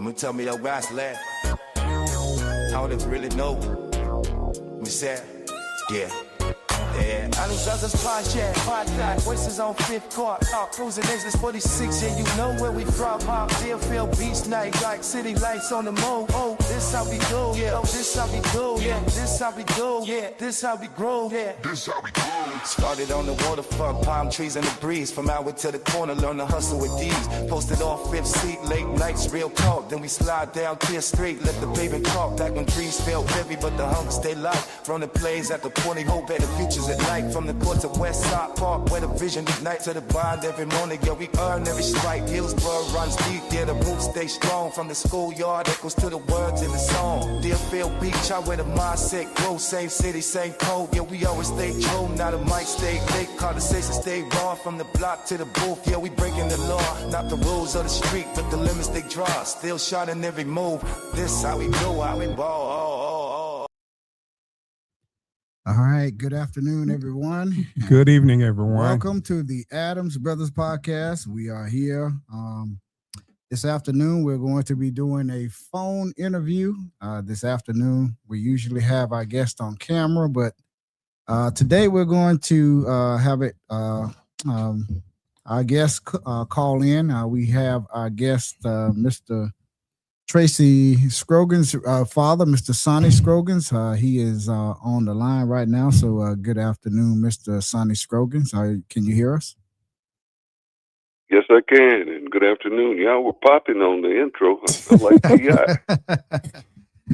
me tell me your guys lad. How they really know. Me say, yeah. Yeah, I need brothers podcast, voices on fifth court, cruising exits 46, yeah, you know where we from, Deerfield Beach night, like city lights on the moon, oh, this how we do, yeah, oh, this how we do, yeah, this how we do, yeah, this how we grow, yeah, this how we grow. Started on the waterfront, palm trees in the breeze, from Howard to the corner, learn to hustle with these, posted off fifth seat, late nights, real talk, then we slide down 10th Street, let the baby talk, back when dreams felt heavy, but the hunger stay light, from the plays at the 20, hope at the futures at night, from the court to West Side Park, where the vision ignites to the bond every morning, yeah, we earn every strike, Hillsborough runs deep, yeah, the roots stay strong, from the schoolyard, echoes to the words in the song, Deerfield Beach, I where the mindset grows, same city, same code, yeah, we always stay true, now the mic stay late, conversation stay raw, from the block to the booth, yeah, we breaking the law, not the rules of the street, but the limits they draw, still shining every move, this how we do, how we ball, All right. Good afternoon, everyone. Good evening, everyone. Welcome to the Adams Brothers Podcast. We are here. This afternoon, we're going to be doing a phone interview. This afternoon, we usually have our guest on camera, but today we're going to have it. Our guest call in. We have our guest, Mr. Tracey Scroggins' father, Mr. Sonny Scroggins. He is on the line right now. So good afternoon, Mr. Sonny Scroggins. Can you hear us? Yes, I can. And good afternoon. Y'all were popping on the intro. I like T.I.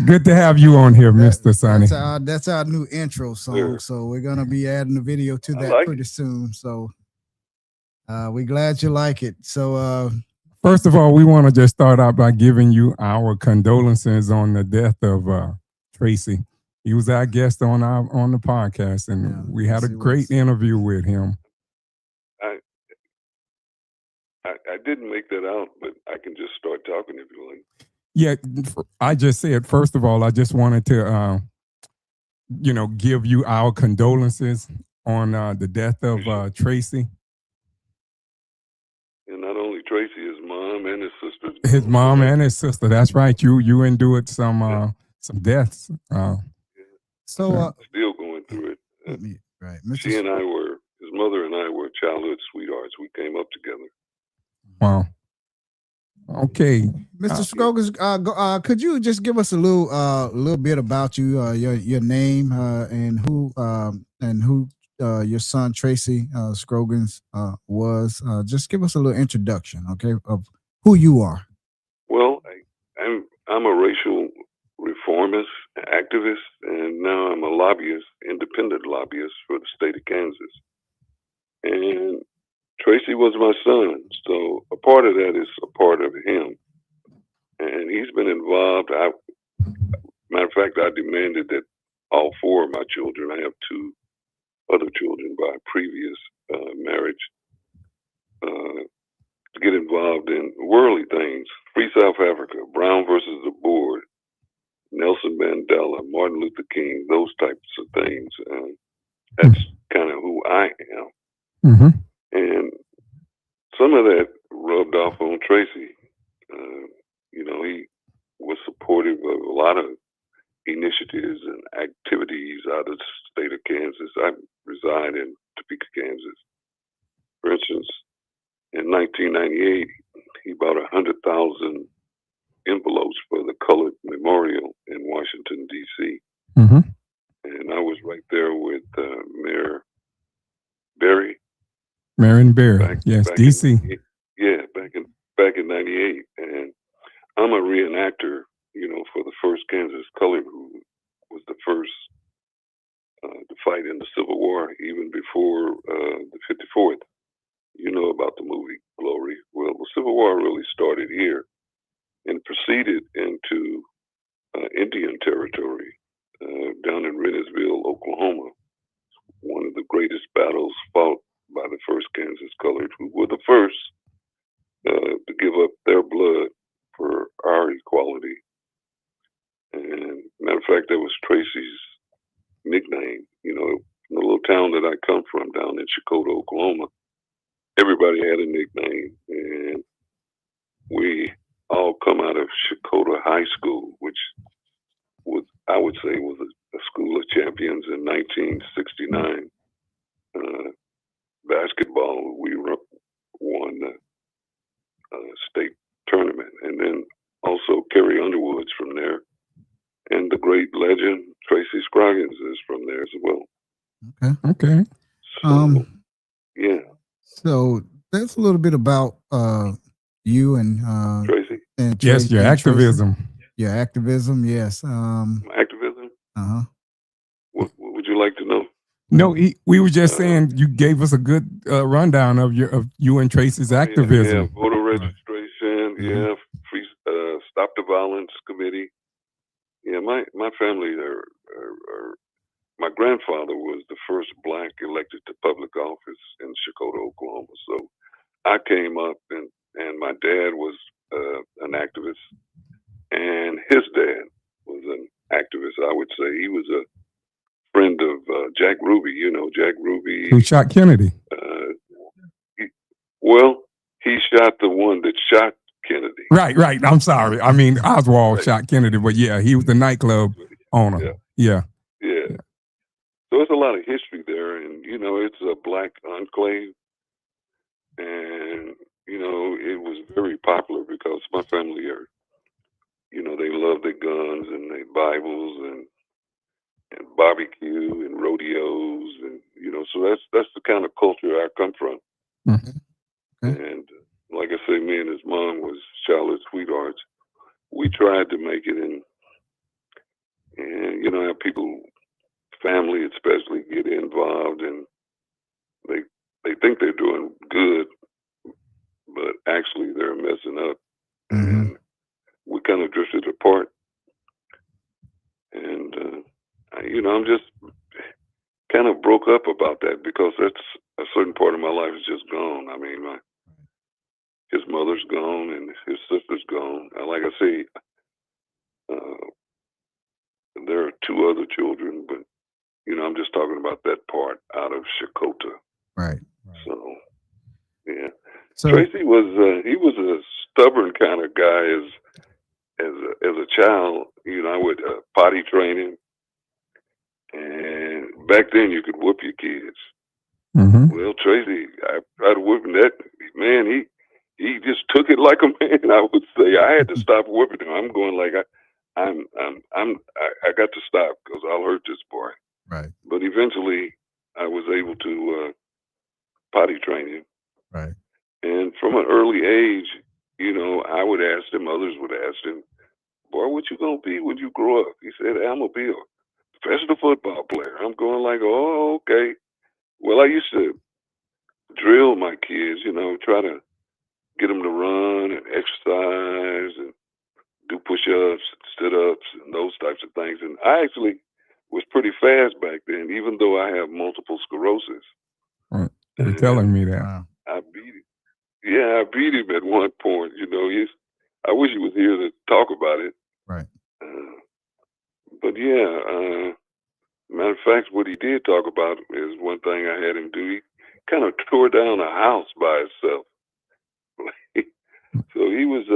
Good to have you on here, Mr. Sonny. That's our new intro song. Sure. So we're going to be adding the video to that pretty soon. So we're glad you like it. So first of all, we want to just start out by giving you our condolences on the death of Tracey. He was our guest on the podcast, and we had a great interview with him. I didn't make that out, but I can just start talking if you like. Yeah, I just said, first of all, I just wanted to, give you our condolences on the death of Tracey. And not only Tracey, his mom and his sister. His mom and his sister. That's right. You endured some deaths. Still going through it. Right. She and I were, his mother and I were childhood sweethearts. We came up together. Wow. Okay, Mr. Scroggins, could you just give us a little bit about you, your name, and who your son Tracey Scroggins was? Just give us a little introduction, okay, of who you are. Well, I'm a racial reformist, activist, and now I'm a lobbyist, independent lobbyist for the state of Kansas. And Tracey was my son, so a part of that is a part of him. And he's been involved. Matter of fact, I demanded that all four of my children, I have two other children by previous marriage, to get involved in worldly things. Free South Africa, Brown versus the Board, Nelson Mandela, Martin Luther King, those types of things. That's kind of who I am. Mm-hmm. And some of that rubbed off on Tracey. He was supportive of a lot of initiatives and activities out of the state of Kansas. I reside in Topeka, Kansas. For instance, in 1998, he bought 100,000 envelopes for the Colored Memorial in Washington, D.C. Mm-hmm. And I was right there with Mayor Berry. Marion Berry, yes, D.C. Back in 98. And I'm a reenactor, for the first Kansas Colored, who was the first to fight in the Civil War, even before the 54th. You know about the movie Glory. Well, the Civil War really started here and proceeded into Indian territory down in Rennesville, Oklahoma. One of the greatest battles fought by the first Kansas Colored, who were the first to give up their blood for our equality. And matter of fact, that was Tracey's nickname. From the little town that I come from down in Chakota, Oklahoma, everybody had a nickname. And we all come out of Shakota High School, which I would say was a school of champions in 1969. Basketball, we won the state tournament, and then also Kerry Underwood's from there, and the great legend Tracey Scroggins is from there as well. Okay. So, yeah. So that's a little bit about you and Tracy. And yes, your activism. Tracy. Your activism, yes. Activism. What would you like to know? No, we were just saying you gave us a good rundown of you and Tracy's activism. Yeah, voter registration. Yeah, free Stop the Violence Committee. Yeah, my family are my grandfather was the first black elected to public office in Shakota, Oklahoma. So I came up, and my dad was an activist, and his dad was an activist. I would say he was a friend of Jack Ruby. You know, Jack Ruby, who shot Kennedy. He shot the one that shot Kennedy. Right. I'm sorry. I mean, Oswald shot Kennedy, but yeah, he was the nightclub owner. Yeah. So there's a lot of history there, and it's a black enclave, and it was very popular because my family are, they love their guns and their Bibles and barbecue and rodeos, and so that's the kind of culture I come from. Mm-hmm. Okay. And like I say, me and his mom was childhood sweethearts. We tried to make it in, and have people, family especially, get involved, and they think they're doing good, but actually they're messing up. Mm-hmm. And we kind of drifted apart. And I'm just kind of broke up about that because that's a certain part of my life is just gone. I mean, his mother's gone and his sister's gone. Like I say, there are 2 other children, but I'm just talking about that part out of Shakota. Right. So, yeah. So Tracy was he was a stubborn kind of guy as a child. I would potty train him, and back then you could whoop your kids. Mm-hmm. Well, Tracy, I tried to whip him. That man, he just took it like a man. I would say I had to stop whipping him. I'm going like I got to stop because I'll hurt this boy. Right. But eventually, I was able to potty train him. Right. And from an early age, I would ask him, others would ask him, boy, what you going to be when you grow up? He said, I'm going to be a professional football player. I'm going like, oh, okay. Well, I used to drill my kids, try to get them to run and exercise and do push-ups, sit-ups, and those types of things. And I actually was pretty fast back then, even though I have multiple sclerosis. You're telling me that. I beat him. Yeah, I beat him at one point. I wish he was here to talk about it. Right. But yeah, matter of fact, what he did talk about is one thing I had him do. He kind of tore down a house by himself. So he was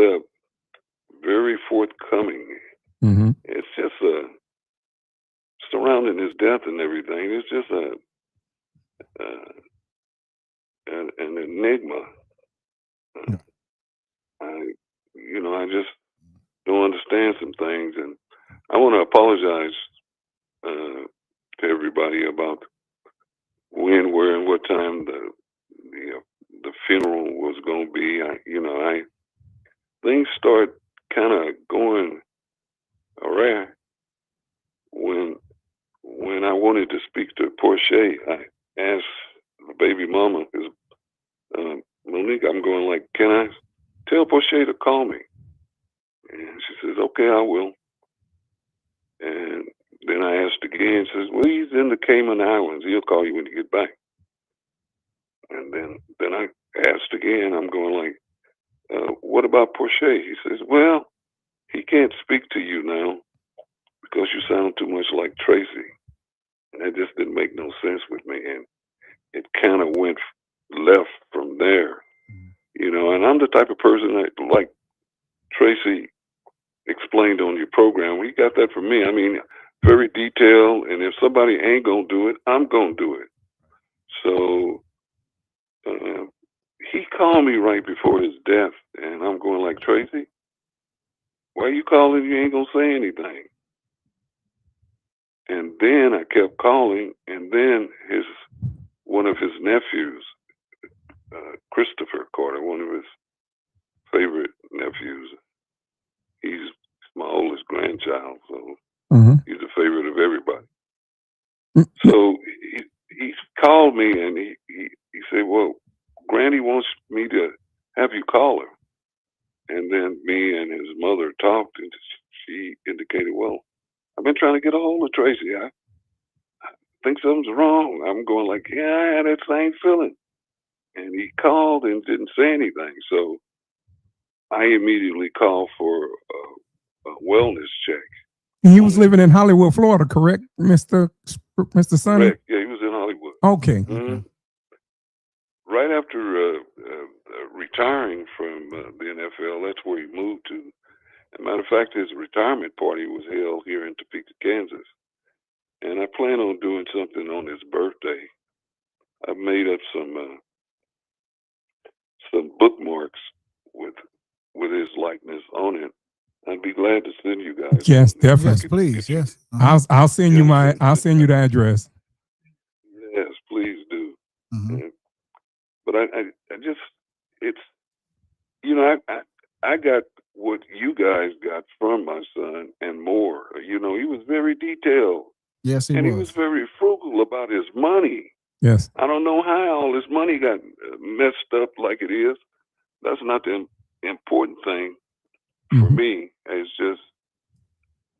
very forthcoming. Mm-hmm. It's just surrounding his death and everything. It's just an enigma. I just don't understand some things, and I want to apologize to everybody about when, where, and what time the funeral was going to be. Things start kind of going awry when I wanted to speak to Portia. I asked the baby mama, Monique, I'm going like, can I tell Portia to call me? And she says, okay, I will. And then I asked again, says, well, he's in the Cayman Islands. He'll call you when you get back. And then I asked again, I'm going like, what about Portia? He says, well, he can't speak to you now because you sound too much like Tracy. And that just didn't make no sense with me. And it kind of went left from there, and I'm the type of person that, like Tracey explained on your program. He got that from me. I mean, very detailed. And if somebody ain't gonna do it, I'm gonna do it. So he called me right before his death, and I'm going like, Tracey, why you calling? You ain't gonna say anything. And then I kept calling, and then one of his nephews, Christopher Carter, one of his favorite nephews. He's my oldest grandchild, so he's a favorite of everybody. So he called me, and he said, well, Granny wants me to have you call her. And then me and his mother talked, and she indicated, well, I've been trying to get a hold of Tracey. I think something's wrong. I'm going like, yeah, I had that same feeling. And he called and didn't say anything. So I immediately called for a wellness check. He was living in Hollywood, Florida, correct, Mr. Sonny? Correct. Yeah, he was in Hollywood. Okay. Mm-hmm. Right after retiring from the NFL, that's where he moved to. As a matter of fact, his retirement party was held here in Topeka, Kansas. And I plan on doing something on his birthday. I've made up some bookmarks with his likeness on it. I'd be glad to send you guys. Yes, definitely. Yes, please. Yes. I'll send you I'll send you the address. Yes, please do. Mm-hmm. But I just, it's, you know, I got what you guys got from my son and more. You know, he was very detailed. Yes, he was very frugal about his money. Yes. I don't know how all his money got messed up like it is. That's not the important thing for me. It's just,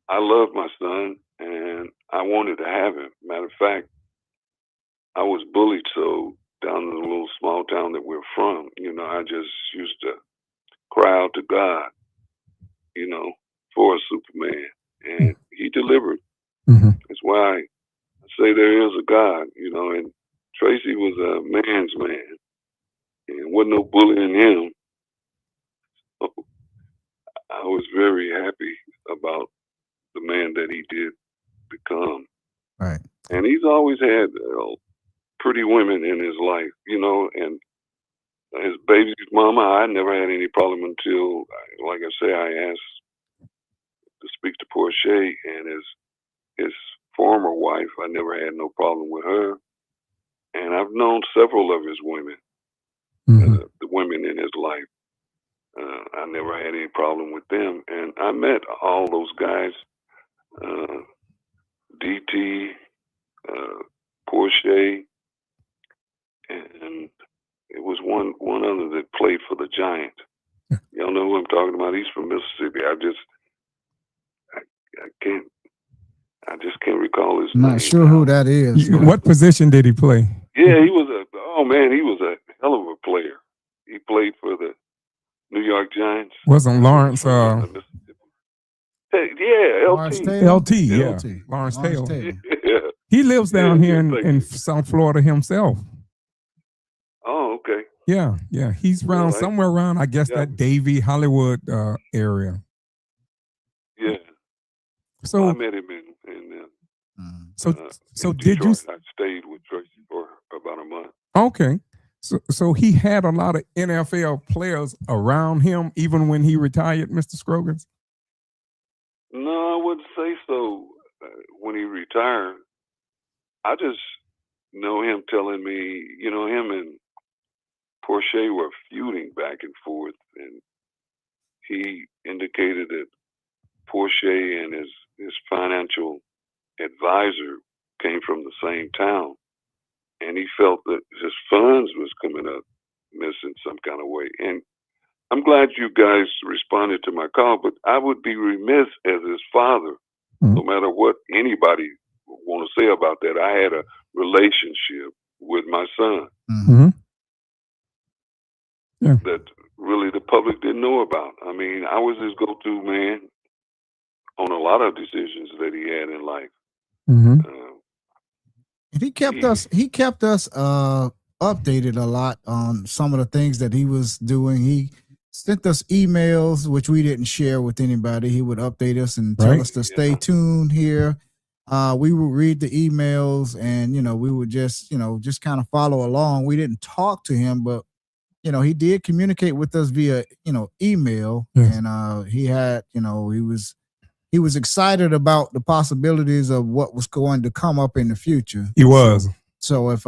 I love my son and I wanted to have him. Matter of fact, I was bullied so down in the little small town that we're from, you know, I just used to cry out to God, you know, for a Superman. And he delivered. That's why I say there is a God, you know, and Tracey was a man's man. And wasn't no bullying him. So I was very happy about the man that he did become. Right. And he's always had pretty women in his life, you know, and his baby's mama, I never had any problem until, like I say, I asked to speak to Portia, and his former wife, I never had no problem with her. And I've known several of his women, the women in his life. I never had any problem with them. And I met all those guys, DT, Portia, and it was one other that played for the Giants. Y'all know who I'm talking about? He's from Mississippi. I just can't recall his name. Not sure who that is. What position did he play? Yeah, he was a hell of a player. He played for the New York Giants. Wasn't Lawrence? Yeah, LT. Yeah, Lawrence Taylor. Yeah. He lives down here in South Florida himself. Oh, okay. Yeah. He's around somewhere around, I guess, that Davie, Hollywood area. Yeah. So I met him in so in did Detroit. you? I stayed with Tracey for about a month. Okay. So he had a lot of NFL players around him even when he retired, Mr. Scroggins? No, I wouldn't say so. When he retired, I just know him telling me, you know, him and Portia were feuding back and forth, and he indicated that Portia and his financial advisor came from the same town, and he felt that his funds was coming up missing some kind of way. And I'm glad you guys responded to my call, but I would be remiss as his father, no matter what anybody want to say about that. I had a relationship with my son that really the public didn't know about. I mean, I was his go-to man on a lot of decisions that he had in life. He kept us updated a lot on some of the things that he was doing. He sent us emails, which we didn't share with anybody. He would update us and tell us to stay tuned here. We would read the emails and, we would just kind of follow along. We didn't talk to him, but, he did communicate with us via, email. Yes. And he had, he was excited about the possibilities of what was going to come up in the future. He was. So if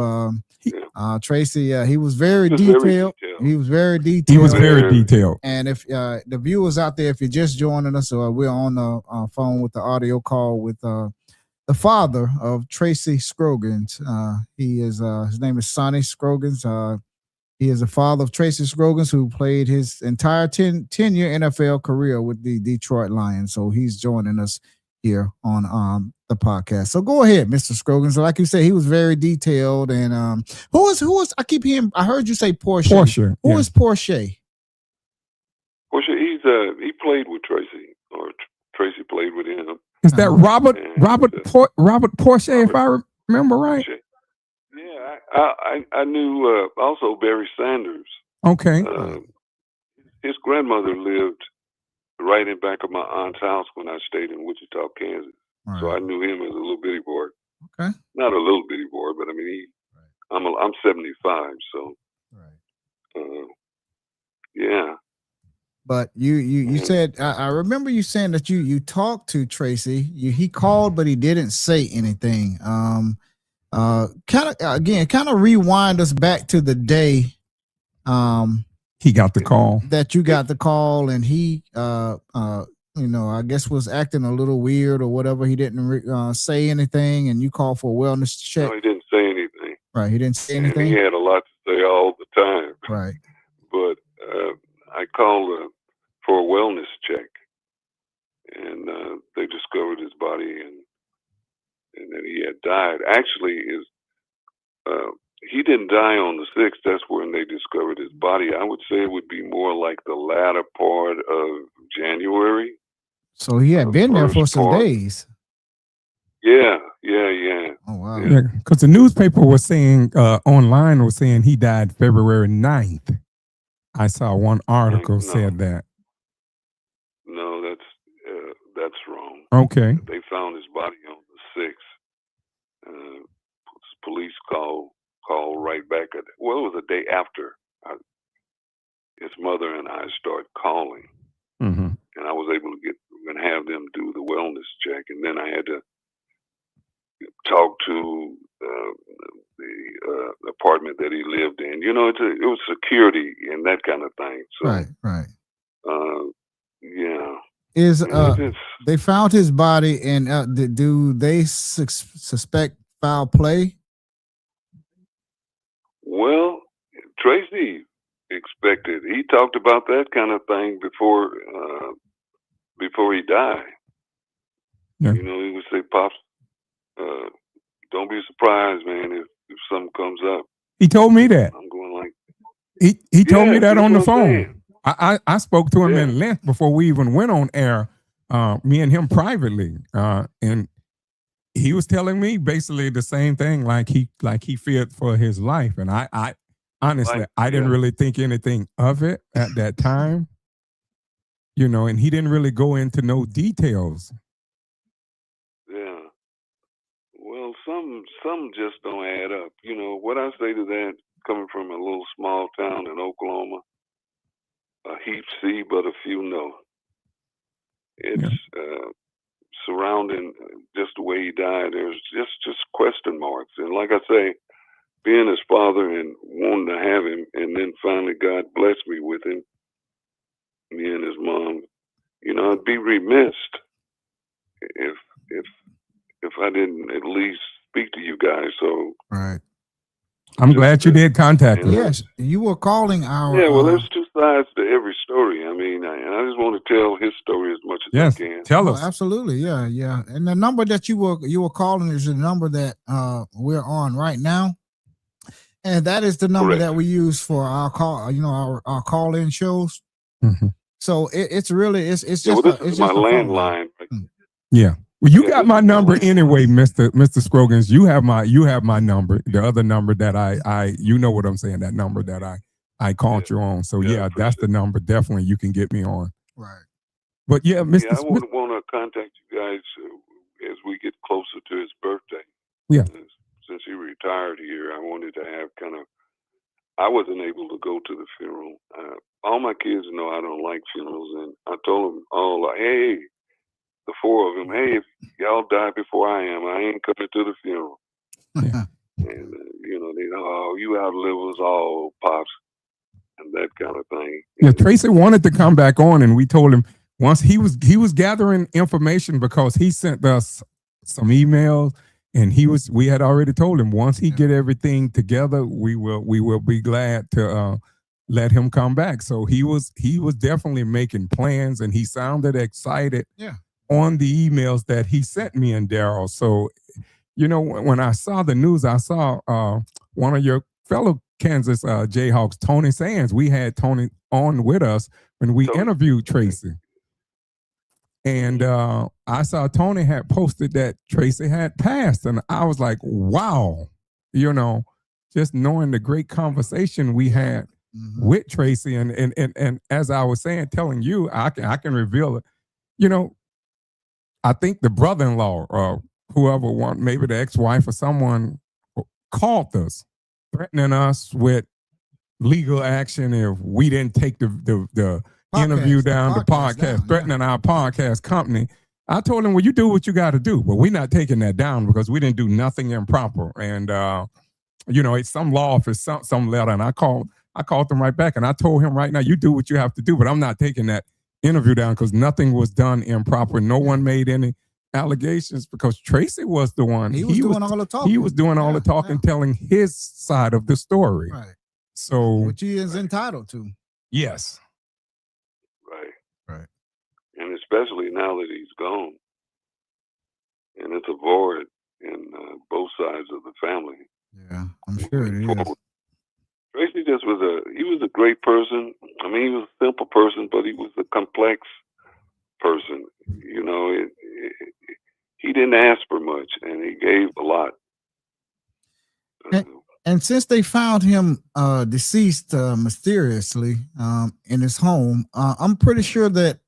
Tracey, he was very detailed. He was very detailed. He was very detailed. And if the viewers out there, if you're just joining us, we're on the phone with the audio call with the father of Tracey Scroggins. He is his name is Sonny Scroggins. He is the father of Tracey Scroggins, who played his entire 10-year NFL career with the Detroit Lions. So he's joining us here on the podcast. So go ahead, Mr. Scroggins. So like you said, he was very detailed. And who was I keep hearing? I heard you say Porsche. Porsche. Who is Porsche? Porsche. He played with Tracey, or Tracey played with him. Is that Robert Porsche? If I remember right. Porsche. Yeah, I knew also Barry Sanders. Okay. His grandmother lived right in back of my aunt's house when I stayed in Wichita, Kansas. Right. So I knew him as a little bitty boy. Okay. Not a little bitty boy, but I mean, I'm 75, so. Right. Yeah. But you said I remember you saying that you talked to Tracey. He called, but he didn't say anything. Kind of rewind us back to the day. He got the call. That you got the call, and he, I guess was acting a little weird or whatever. He didn't say anything, and you called for a wellness check. No, he didn't say anything. Right, he didn't say anything. And he had a lot to say all the time. Right. But I called for a wellness check, and they discovered his body, and that he had died. Actually, he didn't die on the 6th. That's when they discovered his body. I would say it would be more like the latter part of January. So he had been there for some days. Yeah. Oh, wow. Yeah, because the newspaper was saying, online was saying he died February 9th. I saw one article said that. No, that's wrong. Okay. They found his body on the 6th. Police called right back it was the day after. His mother and I started calling, and I was able to get and have them do the wellness check, and then I had to talk to the apartment that he lived in. You know, it was security and that kind of thing. So, right. Yeah. They found his body, and do they suspect foul play? Well, Tracey expected. He talked about that kind of thing before he died. Yeah. You know, he would say, "Pops, don't be surprised, man, if something comes up." He told me that. I'm going like, he told me that on the phone. I spoke to him in length before we even went on air. Me and him privately, and he was telling me basically the same thing. Like he feared for his life, and I honestly I didn't really think anything of it at that time. You know, and he didn't really go into no details. Yeah. Well, some just don't add up. You know what I say to that, coming from a little small town in Oklahoma. A heap see, but a few know. It's surrounding just the way he died. There's just question marks, and like I say, being his father and wanting to have him, and then finally God blessed me with him. Me and his mom. You know, I'd be remiss if I didn't at least speak to you guys. So right. I'm glad you did contact us. Yes, you were calling our. Yeah, well, there's two sides to every story. I mean, and I just want to tell his story as much as I can. Tell us. Absolutely, yeah. And the number that you were calling is the number that we're on right now, and that is the number that we use for our call. You know, our call-in shows. Mm-hmm. So it's really it's just this is my landline. Yeah. Well, you got my number anyway, Mr. Scroggins. You have my number. The other number that I you know what I'm saying. That number that I I called you on. So yeah, that's the number. Definitely, you can get me on. Right. But yeah, Mr. Yeah, I Smith. want to contact you guys as we get closer to his birthday. Yeah. Since he retired here, I wanted to have kind of. I wasn't able to go to the funeral. All my kids know I don't like funerals, and I told them all, like, hey, the four of them, hey, if y'all die before I am, I ain't coming to the funeral. Yeah. And they know, oh, you outlive us all, pops, and that kind of thing. Yeah, Tracey wanted to come back on, and we told him once he was gathering information because he sent us some emails, and we had already told him once he get everything together, we will be glad to let him come back. So he was definitely making plans, and he sounded excited on the emails that he sent me and Daryl. So when I saw the news, I saw one of your fellow Kansas Jayhawks, Tony Sands. We had Tony on with us when we interviewed Tracey. And I saw Tony had posted that Tracey had passed. And I was like, wow, just knowing the great conversation we had with Tracey. And as I was saying, telling you, I can reveal it. I think the brother-in-law or whoever maybe the ex-wife or someone called us, threatening us with legal action if we didn't take the interview down, the podcast, threatening our podcast company. I told him, well, you do what you got to do, but we're not taking that down because we didn't do nothing improper. And, it's some law office, some letter. And I called them right back and I told him right now, you do what you have to do, but I'm not taking that interview down because nothing was done improper. No one made any allegations because Tracey was the one. He was doing all the talking. He was doing all the talking, telling his side of the story. Right. So, which he is entitled to. Yes. Right. And especially now that he's gone, and it's a void in both sides of the family. Yeah, I'm sure it is. Tracey he was a great person. I mean, he was a simple person, but he was a complex person. He didn't ask for much, and he gave a lot. And since they found him deceased mysteriously in his home, I'm pretty sure that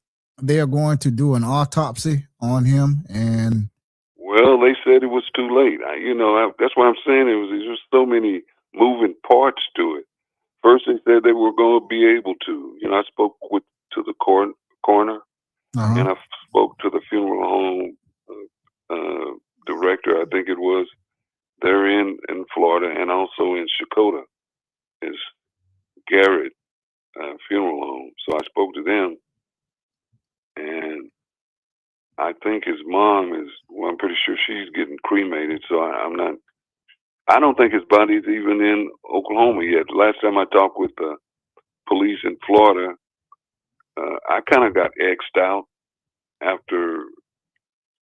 they are going to do an autopsy on him. And well, they said it was too late. That's why I'm saying there's just so many moving parts to it. First, they said they were going to be able to. I spoke to the coroner, and I spoke to the funeral home director. I think it was. They're in Florida and also in Shakota is Garrett Funeral Home. So I spoke to them, and I think his mom I'm pretty sure she's getting cremated. So I don't think his body's even in Oklahoma yet. The last time I talked with the police in Florida, I kind of got X'd out after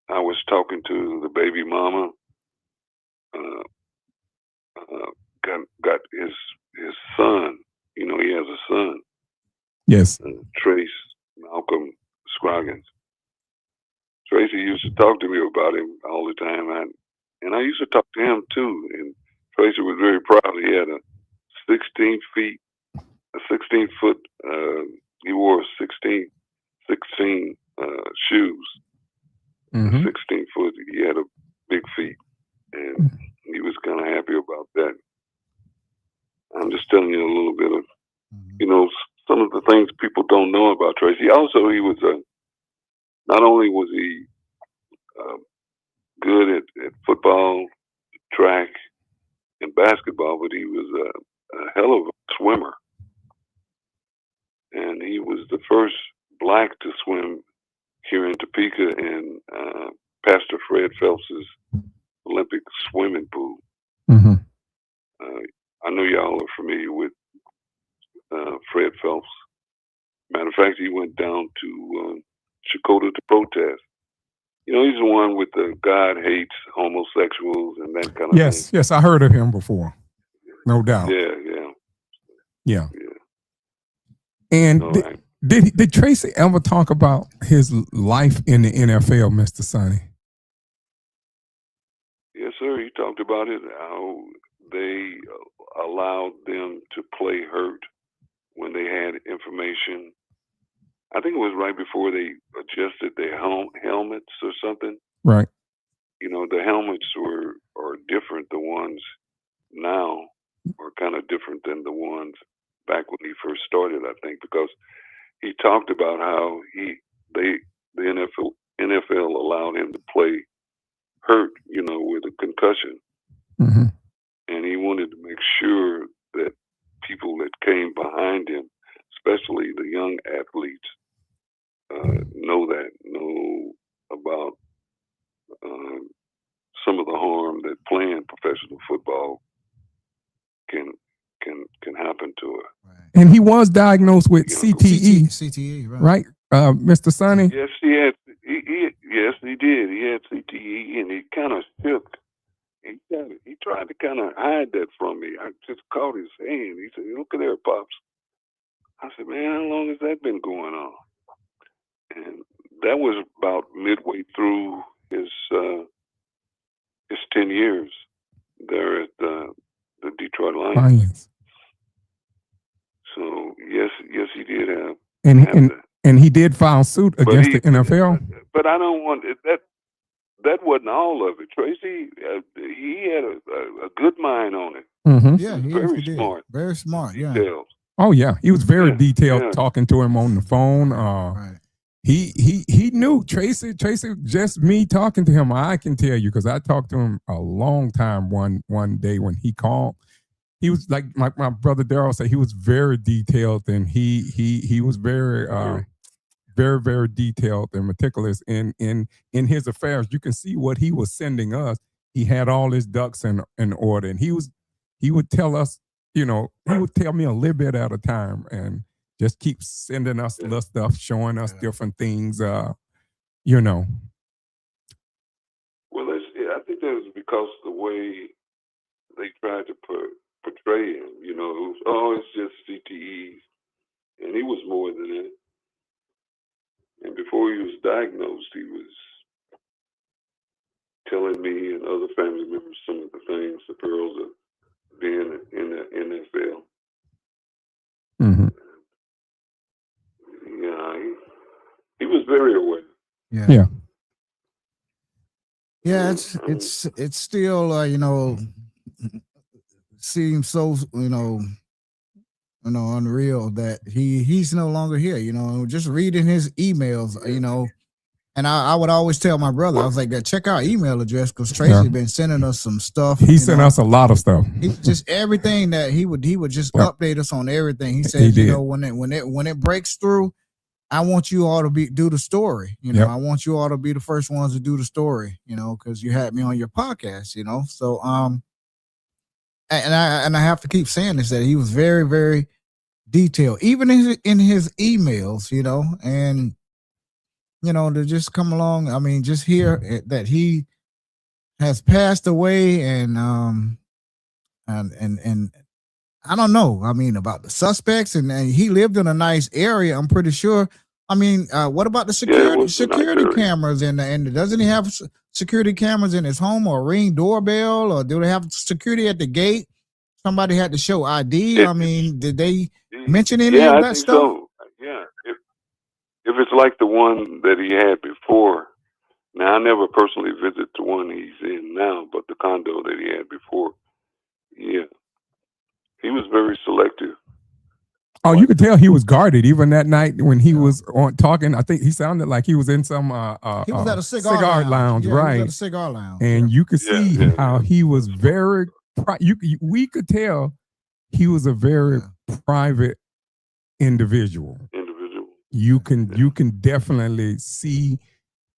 I was talking to the baby mama. Got his son. He has a son. Yes. Tracey Malcolm Scroggins. Tracey used to talk to me about him all the time, and I used to talk to him too. And Tracey was very proud. He had a 16 foot. He wore 16 shoes. 16 foot. He had a big feet, and he was kind of happy about that. I'm just telling you a little bit of, some of the things people don't know about Tracey. Also, he was not only was he good at football, track, and basketball, but he was a hell of a swimmer. And he was the first black to swim here in Topeka in Pastor Fred Phelps's Olympic swimming pool. I know y'all are familiar with Fred Phelps. Matter of fact, he went down to Shakota to protest. He's the one with the God hates homosexuals and that kind of thing. Yes, I heard of him before. No doubt. Yeah. And did Tracey ever talk about his life in the NFL, Mr. Sonny? Yes, sir. He talked about it, how they allowed them to play hurt when they had information. I think it was right before they adjusted their helmets or something. Right. You know, the helmets are different. The ones now are kind of different than the ones back when he first started, I think, because he talked about how the NFL allowed him to play hurt, you know, with a concussion. Mm-hmm. And he wanted to make sure that people that came behind him, especially the young athletes, know about some of the harm that playing professional football can happen to it. Right. And he was diagnosed with CTE. CTE, right? Mr. Sonny? Yes, he had. Yes, he did. He had CTE, and he kind of shook. He tried to kind of hide that from me. I just caught his hand. He said, "Look at there, pops." I said, "Man, how long has that been going on?" And that was about midway through his 10 years there at the Detroit Lions. So yes, he did have that. And he did file suit against the NFL. But I don't want that. That wasn't all of it, Tracy. He had a good mind on it. Mm-hmm. Yeah, he very smart. Very smart. Yeah. Detailed. Oh yeah, he was very detailed talking to him on the phone. Right. He knew Tracey. Just me talking to him, I can tell you because I talked to him a long time. One day when he called, he was like my brother Darryl said. He was very detailed, and he was very very detailed and meticulous in his affairs. You can see what he was sending us. He had all his ducks in order, and he would tell us, you know, he would tell me a little bit at a time, and just keep sending us little stuff, showing us different things, you know. Well, I think that was because the way they tried to portray him, you know, it's just CTE, and he was more than that. And before he was diagnosed, he was telling me and other family members some of the things, the pearls of being in the NFL. Mm-hmm. Yeah, he was very aware. Yeah. Yeah, it's still you know, seems so unreal that he's no longer here. You know, just reading his emails, you know, and I would always tell my brother, I was like, check our email address because Tracy been sending us some stuff. He sent us a lot of stuff. He just everything that he would just update us on everything. He said, you know, when it breaks through, I want you all to do the story. You know, I want you all to be the first ones to do the story. You know, because you had me on your podcast. You know, so and I have to keep saying this, that he was very very detailed, even in his emails. You know, and you know, to just come along. I mean, just hear that he has passed away, and I don't know. I mean, about the suspects, and he lived in a nice area. I'm pretty sure. I mean, what about the security cameras? And doesn't he have security cameras in his home, or a Ring doorbell, or do they have security at the gate? Somebody had to show ID. I mean, did they mention any of that stuff? So. Yeah, if it's like the one that he had before. Now, I never personally visit the one he's in now, but the condo that he had before. Yeah. He was very selective. Oh, you could tell he was guarded even that night when he was on talking. I think he sounded like he was in some he was at a cigar lounge, right? He was at a cigar lounge, and you could see how he was very. We could tell he was a very private individual. You can definitely see.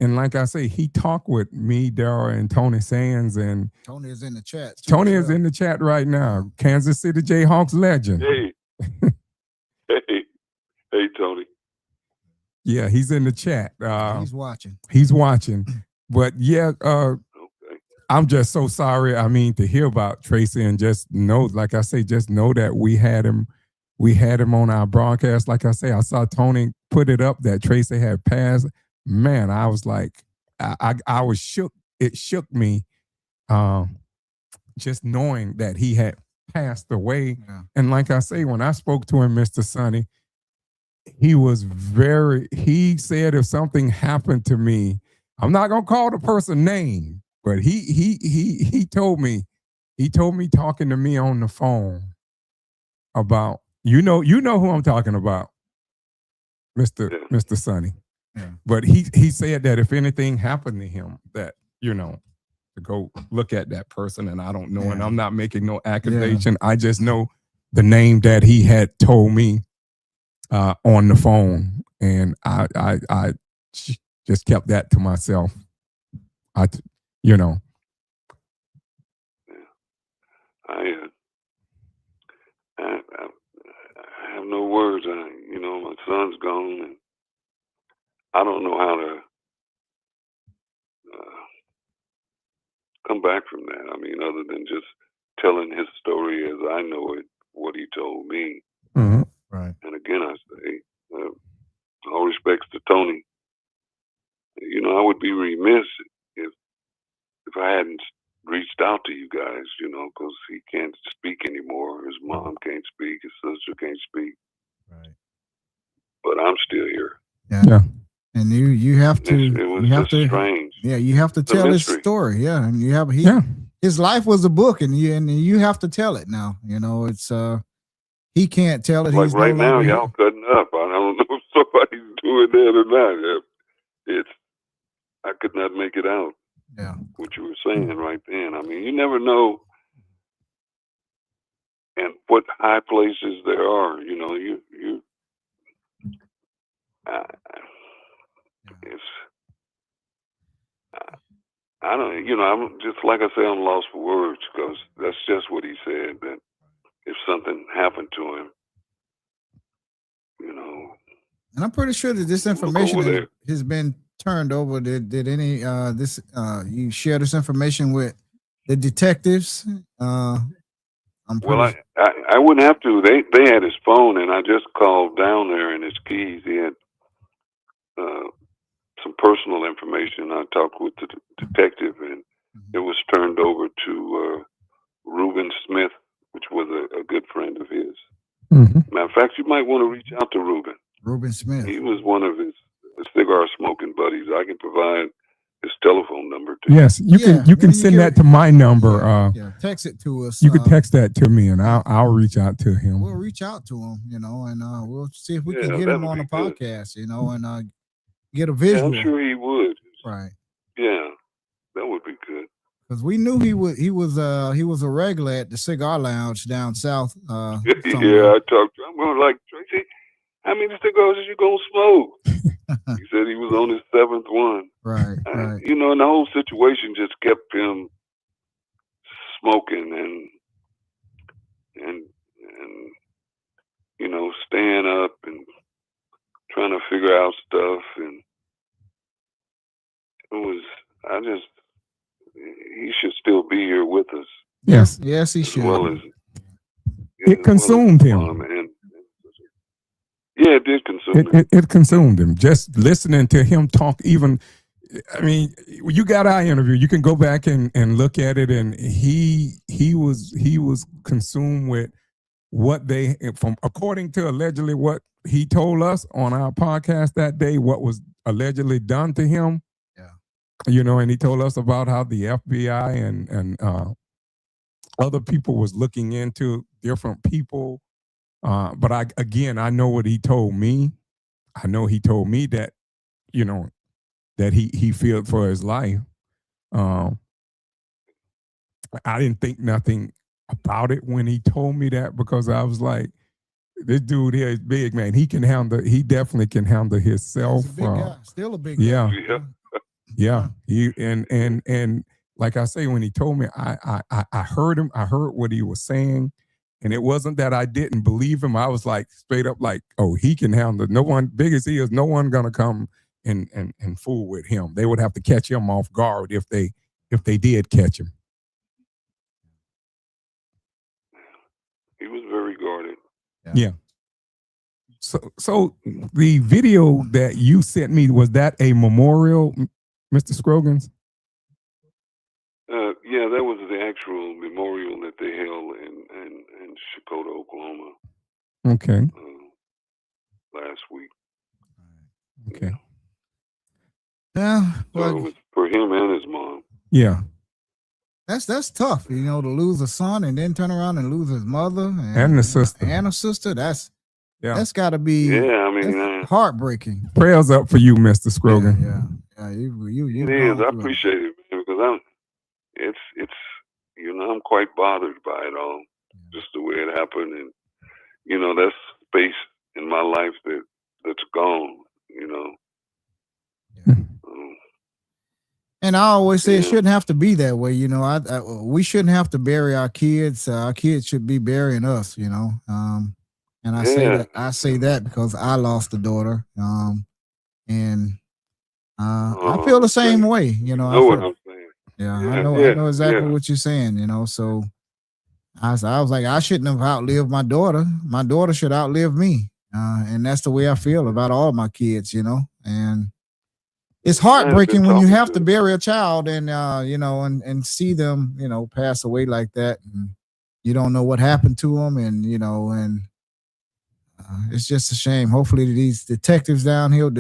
And like I say, he talked with me, Darryl, and Tony Sands, and Tony is in the chat. Tony is in the chat right now. Kansas City Jayhawks legend. Hey, hey, Tony. Yeah, he's in the chat. He's watching. He's watching. But yeah, I'm just so sorry. I mean, to hear about Tracey, and just know, like I say, just know that we had him on our broadcast. Like I say, I saw Tony put it up that Tracey had passed. Man, I was like, I was shook. It shook me, just knowing that he had passed away. Yeah. And like I say, when I spoke to him, Mr. Sonny, he said if something happened to me, I'm not gonna call the person name, but he told me talking to me on the phone about you know who I'm talking about, Mr. Sonny. Yeah. But he said that if anything happened to him, that to go look at that person, and I don't know, and I'm not making no accusation. I just know the name that he had told me on the phone, and I just kept that to myself. I have no words. My son's gone, and I don't know how to come back from that. I mean, other than just telling his story as I know it, what he told me. Mm-hmm. Right. And again, I say, all respects to Tony. I would be remiss if I hadn't reached out to you guys, because he can't speak anymore. His mom can't speak. His sister can't speak. Right. But I'm still here. Yeah. And you have to. It was strange. Yeah, you have to tell his story. Yeah, and his life was a book, and you have to tell it now. It's he can't tell it. Like He's right now, y'all cutting up. I don't know if somebody's doing that or not. I could not make it out. Yeah, what you were saying right then. I mean, you never know, and what high places there are. I don't. I'm just like I say, I'm lost for words because that's just what he said. That if something happened to him, and I'm pretty sure that this information has been turned over. Did any you share this information with the detectives? I wouldn't have to. They had his phone, and I just called down there, and his keys. He had some personal information. I talked with the detective, and it was turned over to Reuben Smith, which was a good friend of his. Mm-hmm. Matter of fact, you might want to reach out to Reuben. Reuben Smith. He was one of his cigar smoking buddies. I can provide his telephone number to you. Yes, you can send that to my number. Text it to us. You can text that to me, and I'll reach out to him. We'll reach out to him, and we'll see if we can get him on the podcast, and get a visual. Yeah, I'm sure he would. Right. Yeah, that would be good. Because we knew he was a regular at the cigar lounge down south. Yeah, I talked to him. I was like, Tracey, how many cigars are you gonna smoke? He said he was on his 7th one. Right. And the whole situation just kept him smoking and staying up and trying to figure out stuff, and he should still be here with us. Yes, he should. It consumed him. Yeah, it did consume him. It consumed him. Just listening to him talk, even, I mean, you got our interview. You can go back and look at it, and he was consumed with what according to allegedly what he told us on our podcast that day, what was allegedly done to him. Yeah. And he told us about how the FBI and other people was looking into different people. But I know what he told me. I know he told me that, that he feared for his life. I didn't think nothing about it when he told me that, because I was like, this dude here is big, man. He definitely can handle himself. He's a big guy. Still a big guy. Yeah. Yeah. He and like I say, when he told me, I heard him. I heard what he was saying. And it wasn't that I didn't believe him. I was like straight up like, oh, he can handle it. No one, big as he is, no one gonna come and fool with him. They would have to catch him off guard if they did catch him. He was very guarded. Yeah. So the video that you sent me, was that a memorial, Mr. Scroggins? Yeah, that was the actual memorial that they held in Shakota, Oklahoma. Okay. Last week. Okay. Yeah. So it was for him and his mom. Yeah. That's tough, to lose a son and then turn around and lose his mother and the sister. And a sister. That's got to be heartbreaking. Prayers up for you, Mr. Scroggins. Yeah. You it is. I appreciate it, man, because it's I'm quite bothered by it all, just the way it happened, and that's space in my life that's gone. And I always say it shouldn't have to be that way. We shouldn't have to bury our kids. Our kids should be burying us. And I say that because I lost a daughter. And I feel the same way. I know what I'm saying. Yeah, I know exactly what you're saying. So I was like, I shouldn't have outlived my daughter. My daughter should outlive me. And that's the way I feel about all my kids. And it's heartbreaking when you have to bury a child and and see them pass away like that, and you don't know what happened to them, and it's just a shame. Hopefully these detectives down here,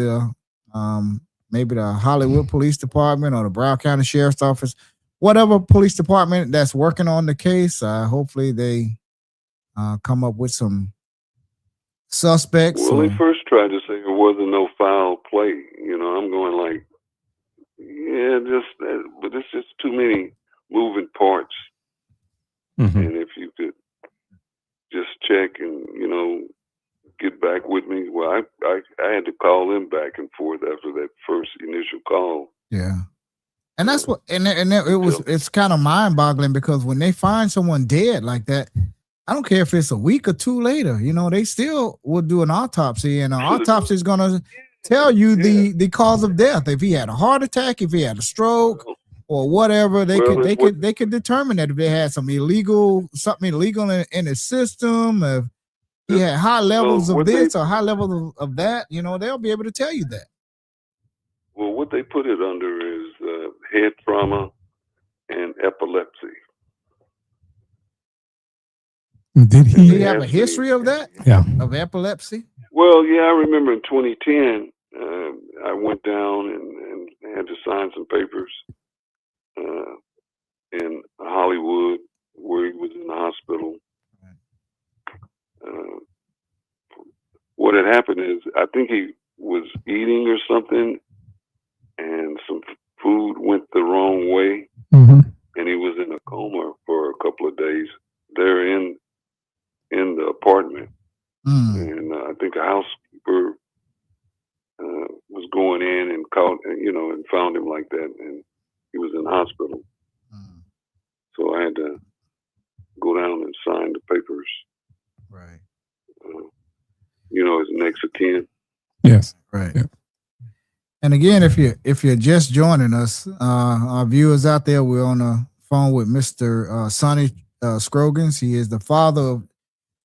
maybe the Hollywood Police Department or the Broward County Sheriff's Office, whatever police department that's working on the case, hopefully they come up with some suspects. Well, they first tried to say there wasn't no foul play. I'm going like, but it's just too many moving parts. Mm-hmm. And if you could just check and get back with me. Well, I had to call them back and forth after that first initial call. Yeah. And that's what, it's kind of mind boggling because when they find someone dead like that, I don't care if it's a week or two later, they still will do an autopsy, and an autopsy is going to tell you the cause of death. If he had a heart attack, if he had a stroke or whatever, they could determine that if they had something illegal in his system, if he had high levels of this or high levels of that, they'll be able to tell you that. Well, what they put it under is head trauma and epilepsy. Did he have a history of that? Yeah. Of epilepsy? Well, yeah, I remember in 2010, I went down and had to sign some papers in Hollywood where he was in the hospital. What had happened is I think he was eating or something, and some food went the wrong way, mm-hmm. and he was in a coma for a couple of days there in the apartment. And I think a housekeeper was going in and caught, and found him like that, and he was in the hospital. So I had to go down and sign the papers. Right. His next of kin. Yes. Right. Yeah. And again, if you're just joining us, our viewers out there, we're on the phone with Mr. Sonny Scroggins. He is the father of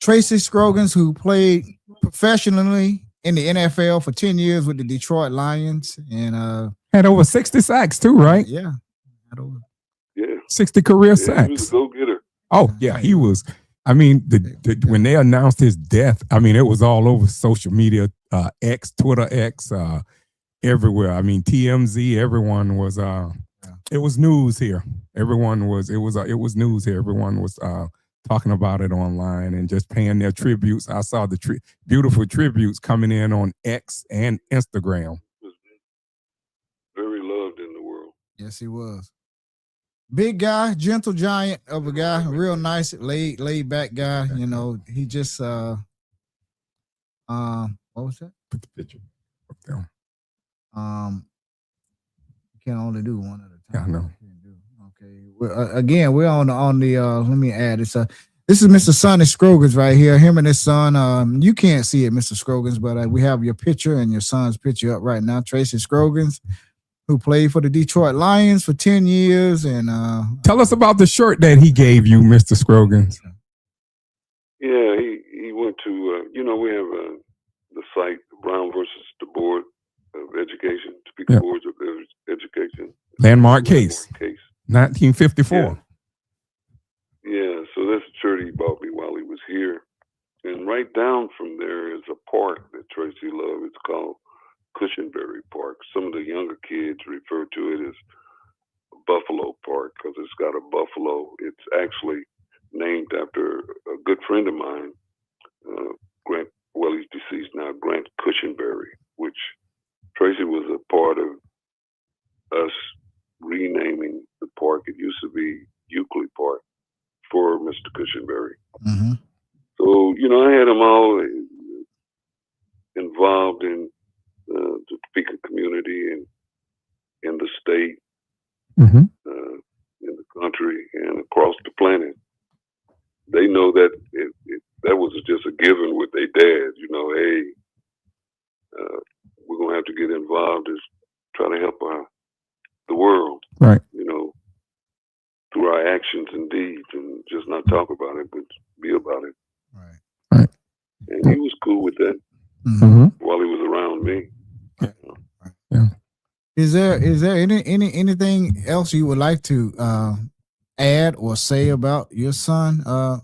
Tracey Scroggins, who played professionally in the NFL for 10 years with the Detroit Lions, and had over 60 sacks too, right? Yeah. 60 career sacks. He was a go-getter. Oh, yeah, he was. I mean, when they announced his death, I mean, it was all over social media, X, Twitter X, everywhere. I mean, TMZ, everyone was, it was news here. It was news here. Everyone was talking about it online and just paying their tributes. I saw the beautiful tributes coming in on X and Instagram. Very loved in the world. Yes, he was. Big guy, gentle giant of a guy, real nice, laid back guy. He just what was that? Put the picture up there. You can only do one at a time. Yeah, I know. Okay. Again, we're on the let me add this. This is Mr. Sonny Scroggins right here. Him and his son. You can't see it, Mr. Scroggins, but we have your picture and your son's picture up right now. Tracey Scroggins, who played for the Detroit Lions for 10 years. And tell us about the shirt that he gave you, Mr. Scroggins. Yeah, he went to, we have the site, Brown versus the Board of Education, Topeka Boards of Education. Landmark case. 1954. Yeah, so that's a shirt he bought me while he was here. down from there is a park that Tracey loved. It's called Cushenberry Park. Some of the younger kids refer to it as Buffalo Park because it's got a buffalo. It's actually named after a good friend of mine, Grant. Well, he's deceased now, Grant Cushenberry, which Tracey was a part of us renaming the park. It used to be Euclid Park for Mr. Cushenberry. Mm-hmm. So, I had them all involved in the Topeka community and in the state, Mm-hmm. in the country, and across the planet. They know that that was just a given with their dad. Hey, we're gonna have to get involved is try to help the world. Right. Through our actions and deeds, and just not talk about it, but be about it. Right. Right. And he was cool with that Mm-hmm. while he was around me. Yeah. Is there anything else you would like to add or say about your son,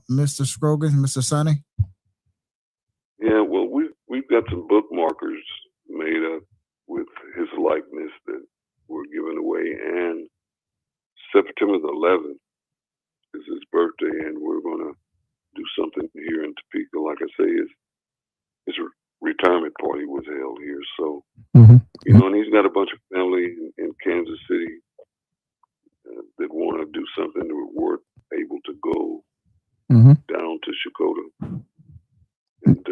Mr. Scroggins, Mr. Sonny? Yeah, well, we've got some bookmarkers made up with his likeness that were given away, and September the 11th is his birthday, and we're going to do something here in Topeka. Like I say, his retirement party was held here, so Mm-hmm. and he's got a bunch of family in Kansas City that want to do something that we're able to go Mm-hmm. down to Shakota. And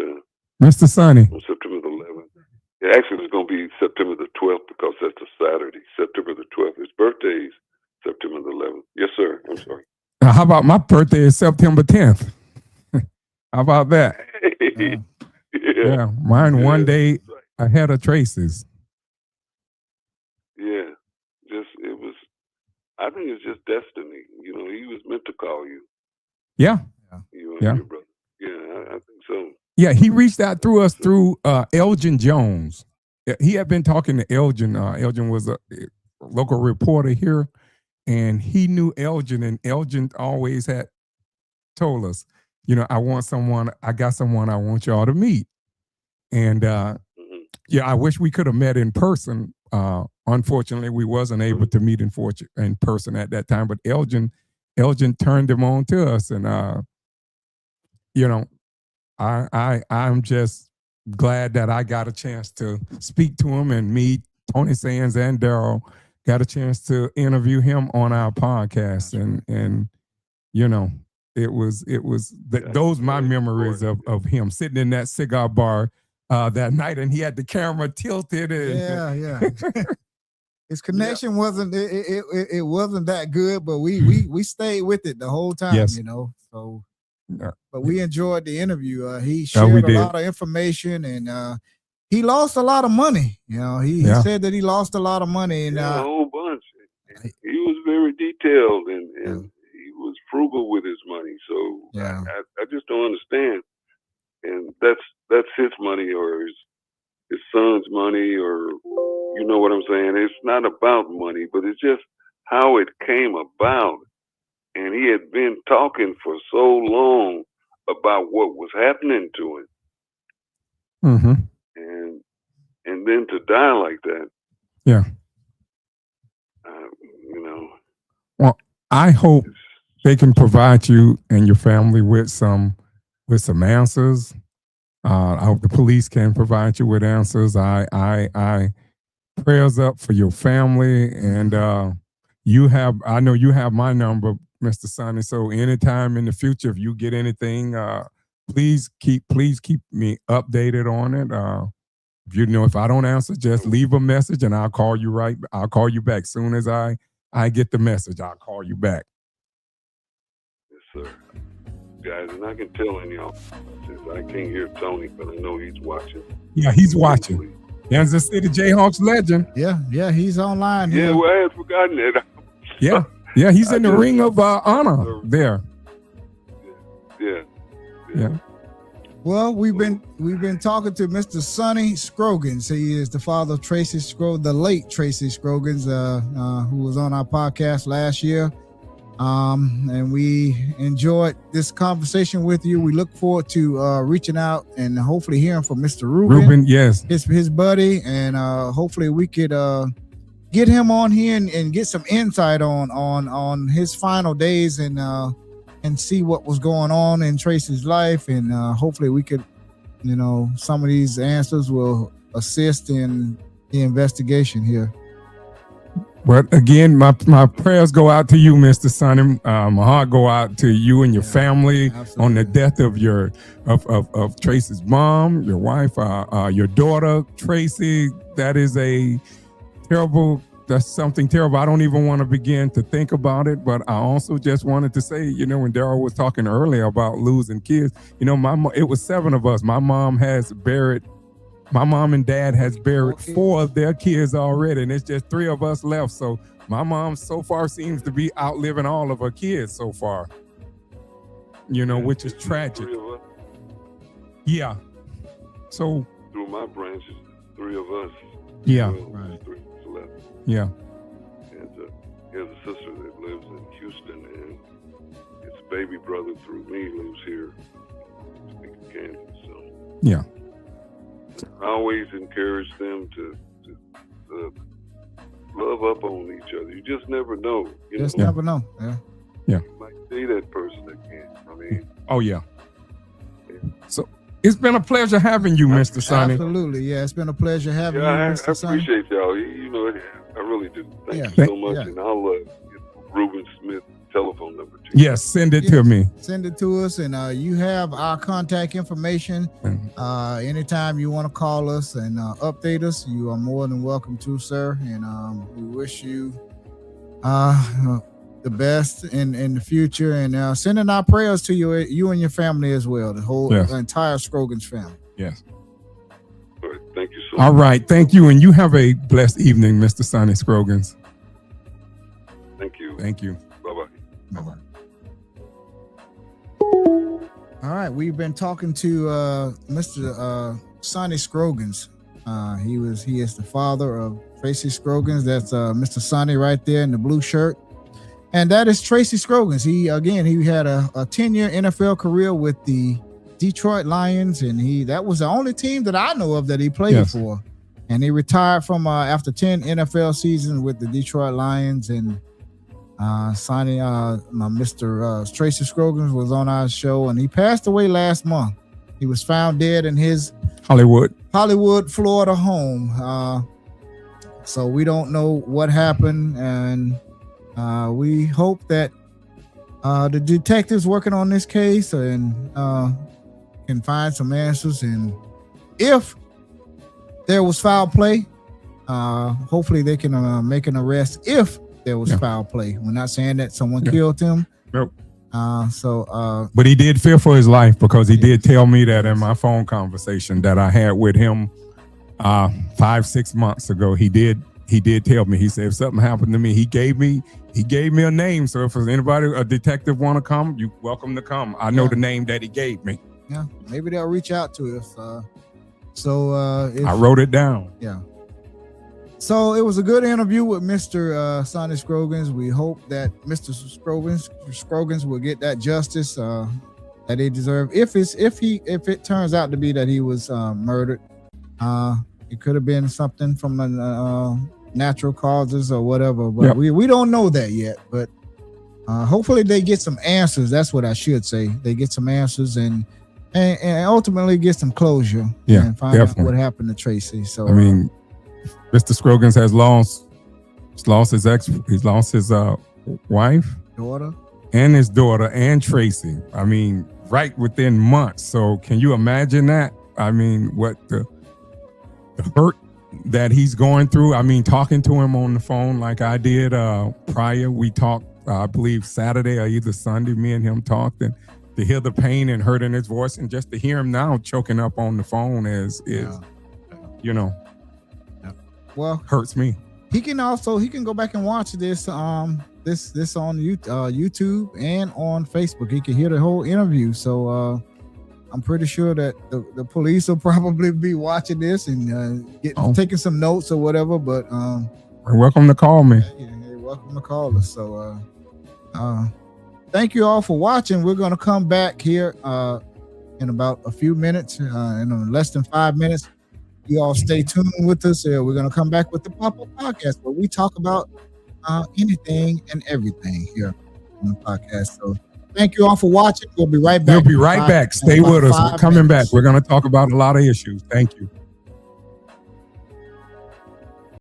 Mr. Sonny. on September the 11th. Yeah, actually, it's going to be September the 12th because that's a Saturday. September the 12th. His birthday is September the 11th. Yes, sir. I'm sorry. Now, how about my birthday is September 10th? How about that? Yeah, mine one day ahead of Tracey's. Yeah, I think it's just destiny. He was meant to call you. Yeah. You and Yeah. your brother. Yeah, I think so. Yeah, he reached out through us through Elgin Jones. He had been talking to Elgin. Elgin was a local reporter here, and he knew Elgin, and Elgin always had told us, I got someone I want y'all to meet. And I wish we could have met in person. Unfortunately, we wasn't able to meet in person at that time, but Elgin turned him on to us, and I'm just glad that I got a chance to speak to him, and me, Tony Sands, and Daryl got a chance to interview him on our podcast, and it was those my memories of him sitting in that cigar bar that night, and he had the camera tilted. And, yeah. His connection wasn't it wasn't that good, but we stayed with it the whole time. Yes. So. Yeah. But we enjoyed the interview. He shared a lot of information, and he lost a lot of money. He said that he lost a lot of money, and a whole bunch. He was very detailed, and he was frugal with his money. So I just don't understand. And that's his money or his son's money, or you know what I'm saying. It's not about money, but it's just how it came about. And he had been talking for so long about what was happening to him. Mm-hmm. And then to die like that. Yeah. Well, I hope they can provide you and your family with some answers. I hope the police can provide you with answers. I prayers up for your family, and I know you have my number, Mr. Sonny. So anytime in the future, if you get anything, please keep me updated on it. If I don't answer, just leave a message and I'll call you back. Soon as I get the message, I'll call you back. Yes, sir. Guys, and I can tell in y'all, I can't hear Tony, but I know he's watching. Yeah, he's watching. Kansas City Jayhawks legend. Yeah, he's online. Yeah, well, I had forgotten that. Yeah, he's in the ring of honor there. Yeah. Well, we've been talking to Mr. Sonny Scroggins. He is the father of the late Tracey Scroggins, who was on our podcast last year. And we enjoyed this conversation with you. We look forward to reaching out and hopefully hearing from Mr. Ruben, yes, his buddy, and hopefully we could get him on here and get some insight on his final days and see what was going on in Tracey's life, and hopefully we could, some of these answers will assist in the investigation here. But again, my prayers go out to you, Mr. Sonny. My heart go out to you and your family. Absolutely. On the death of Tracey's mom, your wife, your daughter, Tracey. That is that's something terrible. I don't even want to begin to think about it, but I also just wanted to say, when Daryl was talking earlier about losing kids, it was 7 of us. My mom and dad has buried 4 of their kids already, and it's just 3 of us left. So my mom so far seems to be outliving all of her kids so far, which is tragic. 3 of us. Yeah. So through my branches, 3 of us. Yeah. Right. 3 left. Yeah. And he has a sister that lives in Houston, and his baby brother through me lives here in Kansas. So yeah. I always encourage them to love up on each other. You just never know. Never know. Yeah. Yeah. You might see that person again. I mean. Oh yeah. So it's been a pleasure having you, Mr. Sonny. Absolutely. Yeah, it's been a pleasure having you, Mr. Sonny. I appreciate y'all. I really do. Thank you so much. Yeah. And I'll get Ruben Smith's telephone number to you. Yes, send it to me. Send it to us, and you have our contact information. Anytime you want to call us and update us, you are more than welcome to, sir. And we wish you the best in the future, and sending our prayers to you and your family as well, the entire Scroggins family. Yes. All right, thank you so much. All right, thank you, and you have a blessed evening, Mr. Sonny Scroggins. Thank you. Thank you. Bye-bye. Bye-bye. All right, we've been talking to Mr. Sonny Scroggins. He is the father of Tracey Scroggins. That's Mr. Sonny right there in the blue shirt. And that is Tracey Scroggins. He had a 10-year NFL career with the Detroit Lions, and that was the only team that I know of that he played for. And he retired from after 10 NFL seasons with the Detroit Lions. And Mr. Tracey Scroggins was on our show, and he passed away last month. He was found dead in his Hollywood, Florida home. So we don't know what happened, and we hope that the detectives working on this case and can find some answers. And if there was foul play, hopefully they can make an arrest if there was foul play. We're not saying that someone killed him. Nope. But he did fear for his life, because he did tell me that in my phone conversation that I had with him 5-6 months ago. He did tell me. He said if something happened to me, he gave me a name. So if there's anybody, a detective, want to come, you're welcome to come. I know the name that he gave me. Yeah, maybe they'll reach out to us. I wrote it down. Yeah. So it was a good interview with Mr. Sonny Scroggins. We hope that Mr. Scroggins will get that justice that he deserves. If it turns out to be that he was murdered, it could have been something from natural causes or whatever. But we don't know that yet. But hopefully they get some answers. That's what I should say. They get some answers and ultimately get some closure. And find out what happened to Tracey. So I mean. Mr. Scroggins has lost his wife, daughter, and his daughter, and Tracey. I mean, right within months. So can you imagine that? I mean, what the hurt that he's going through. I mean, talking to him on the phone like I did prior. We talked, I believe, Saturday or either Sunday. Me and him talked, and to hear the pain and hurt in his voice, and just to hear him now choking up on the phone is well, hurts me. He can go back and watch this on YouTube and on Facebook. He can hear the whole interview. So I'm pretty sure that the police will probably be watching this and taking some notes or whatever. But you're welcome to call me. You're welcome to call us. So Thank you all for watching. We're going to come back here in about a few minutes, in less than 5 minutes. You all stay tuned with us. We're going to come back with the Pop-Up Podcast where we talk about anything and everything here on the podcast. So thank you all for watching. We'll be right back. We'll be right back. Stay with us. We're coming back. We're going to talk about a lot of issues. Thank you.